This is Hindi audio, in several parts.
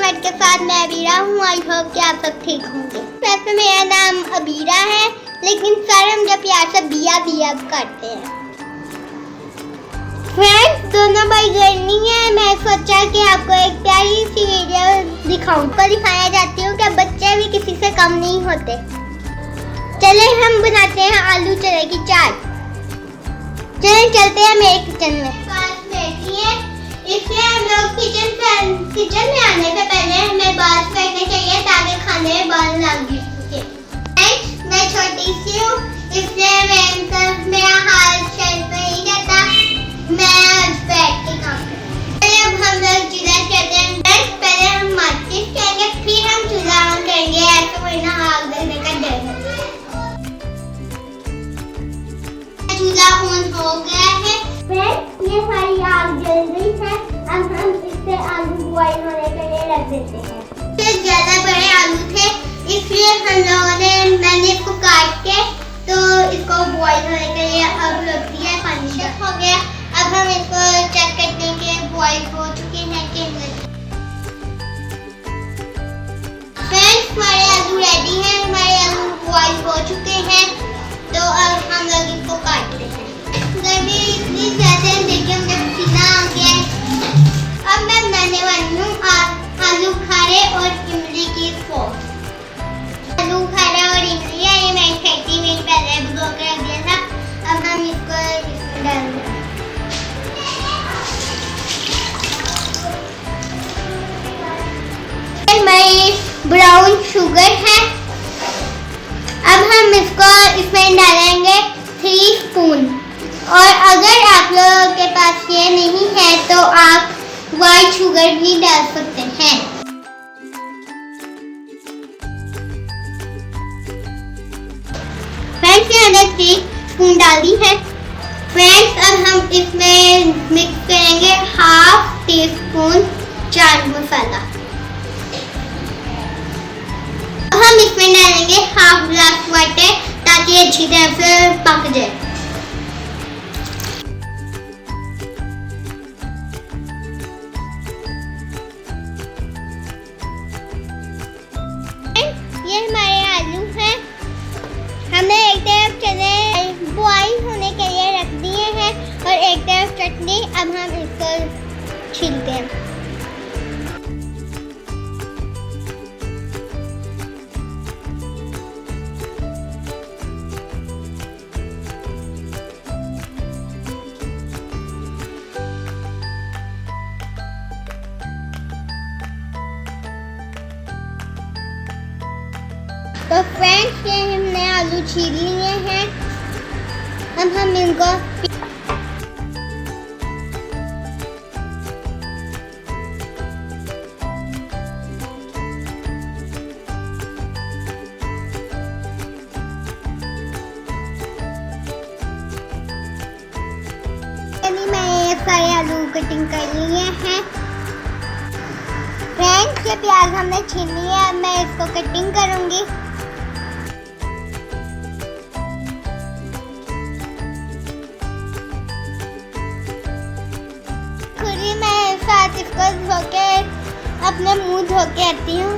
चनाचट के साथ मैं अबीरा हूँ। आई होप कि आप सब ठीक होंगे। वैसे मेरा नाम अबीरा है, लेकिन सर हम जब प्यार से बिया बिया करते हैं। फ्रेंड्स, दोनों भाई घर नहीं है। मैं सोचा कि आपको एक प्यारी सी वीडियो दिखाऊं। तो दिखाया जाती हूँ कि बच्चे भी किसी से कम नहीं होते। चले हम बनाते हैं आलू चने की चाट। चले चलते हैं मेरे किचन में। पास बैठी है, इसलिए हम लोग किचन में आने से पहले हमें बाल फेंकने चाहिए ताकि खाने में बाल ना गिर सके। मैं छोटी सी हूँ, इसलिए मेरा हाथ शेल्फ पे नहीं जाता। मैं बैठ के काम करूँ। अब हम लोग चूल्हा करते हैं। पहले हम माचिस करेंगे, फिर हम चूल्हा ऑन करेंगे। ऐसे वरना आग लगने का डर है। चूल्हा ऑन हो गया है। ये सारी आग जल गई है। अब हम इससे आलू बॉईल होने के लिए रख देते हैं। ये ज्यादा बड़े आलू थे, इसलिए हम लोगों ने मैंने इसको काट के तो इसको बॉईल होने के लिए अब रख दिया। पानी चेक हो गया। अब हम इसको चेक करते हैं कि बॉईल हो चुके हैं कि नहीं। फ्रेंड्स, हमारे आलू रेडी हैं। हमारे आलू बॉईल हो चुके हैं, तो अब हम लोग इसको काटते हैं। गर्मी इतनी ज्यादा है, देखिए मुझे पसीना आ गया है। अब मैं बनाने वाली हूँ आलू खारे और इमली की सॉस। आलू खारा और इमली ये मैंने 30 मिनट पहले भिगो कर रख दिया था। अब हम इसको इसमें डालेंगे। हमारी ब्राउन शुगर है। अब हम इसको इसमें डालेंगे 3 स्पून। और अगर आप लोगों के पास ये नहीं है तो आप व्हाइट शुगर भी डाल सकते हैं। फ्रेंड्स, ये मैंने 3 स्पून डाल दी है। फ्रेंड्स, अब हम इसमें मिक्स करेंगे 1/2 टीस्पून चाट मसाला। अब हम इसमें डालेंगे 1/2 ग्लास वाटर ताकि अच्छी तरह से पक जाए। ये हमारे आलू हैं। हमने एक तरफ चने बॉईल होने के लिए रख दिए हैं और एक तरफ चटनी। अब हम इसको छीलते हैं। तो फ्रेंड्स, ये हमने आलू छील लिए हैं। अब हम इनको मैं सारे आलू कटिंग कर लिए हैं। फ्रेंड्स, ये प्याज हमने छील लिया है। अब मैं इसको कटिंग करूंगी। इसको धो के अपने मुंह धो के आती हूँ।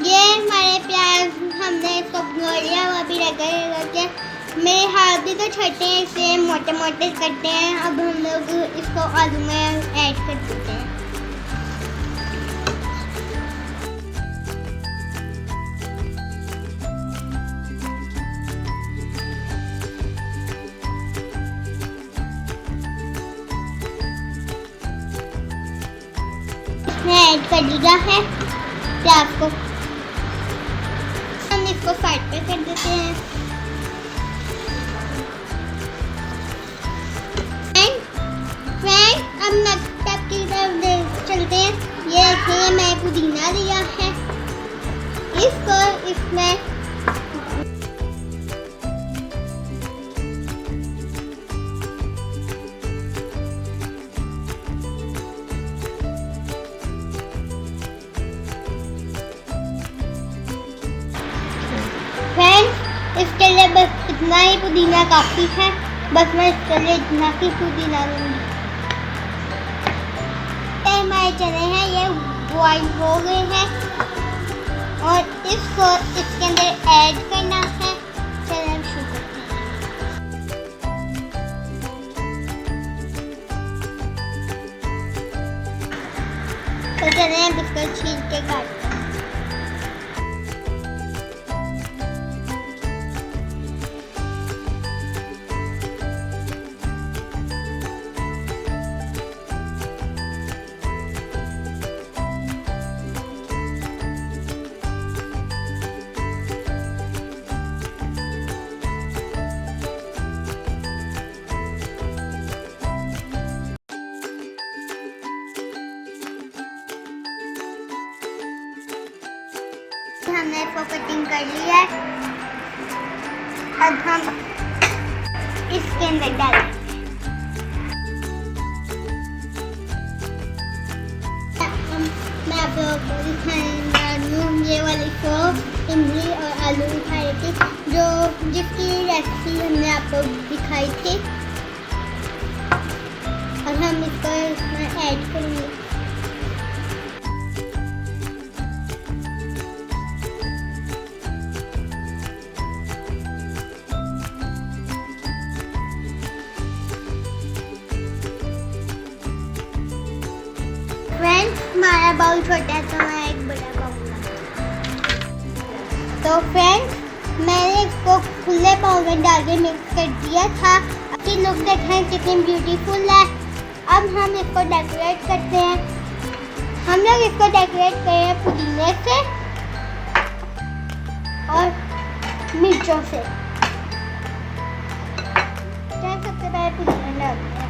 ये हमारे प्याज हमने इसको धो लिया, वो भी रगड़। मेरे हाथ भी तो छोटे हैं, इसे मोटे मोटे करते हैं। अब हम लोग इसको आलू में ऐड कर देते हैं। ऐड कर दिया है प्याज को। हम इसको साइड पे कर देते हैं। फ्रेंड, अब नेक्स्ट स्टेप की तरफ चलते हैं। ये देखिए, मैं पुदीना लिया है। इसको इसमें इसके लिए बस इतना ही पुदीना काफ़ी है। बस मैं इसके लिए इतना ही पुदीना लूँगी। हमारी हमारे चने हैं ये बॉईल हो गए हैं और इसको इसके अंदर ऐड करना है। चलिए हम शुरू करते हैं। तो चलिए हम इसको छील के काटते हैं। हमने इसको कटिंग कर लिया है। अब हम इसके अंदर डालेंगे। मैं आप लोगों को दिखाने हूँ ये वाली सॉस इमली और आलू दिखाई थी जो जिसकी रेसिपी हमने आपको दिखाई थी और हम इसको इसमें ऐड करेंगे। फ्रेंड्स हमारा बाउल छोटा है तो मैं एक बड़ा बाउल तो फ्रेंड्स मैंने इसको खुले बाउल में डाल के मिक्स कर दिया था। आपकी लुक देखें कितनी ब्यूटीफुल है। अब हम इसको डेकोरेट करते हैं। हम लोग इसको डेकोरेट करें पुदीने से और मिर्चों से। सबसे पहले पुदीना डालते हैं।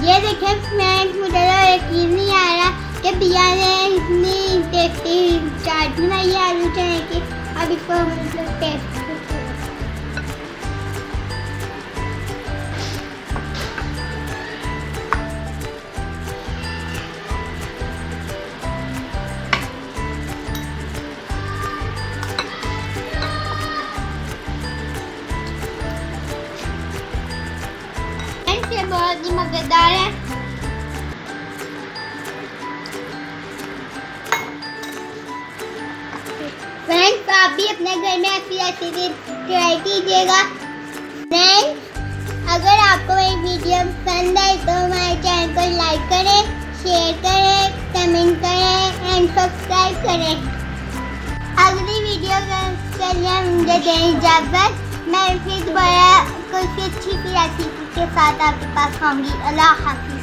ये देखें फ्रेंड्स मुझे तो यकीन नहीं आ रहा कि भैया ने इतनी टेस्टी चाट बनाई है आलू चने की। अब इसको हम लोग टेस्ट करते हैं। ये बहुत ही मजेदार है। फ्रेंड्स आप भी अपने घर में ऐसी रेसिपी ट्राई कीजिएगा। फ्रेंड्स अगर आपको मेरी वीडियो पसंद आए तो हमारे चैनल को लाइक करें, शेयर करें, कमेंट करें एंड सब्सक्राइब करें। अगली वीडियो के लिए मुझे दें इजाज़त। मैं फिर दोबारा कोई अच्छी सी रेसिपी के साथ आपके पास आऊँगी। अल्लाह हाफिज़।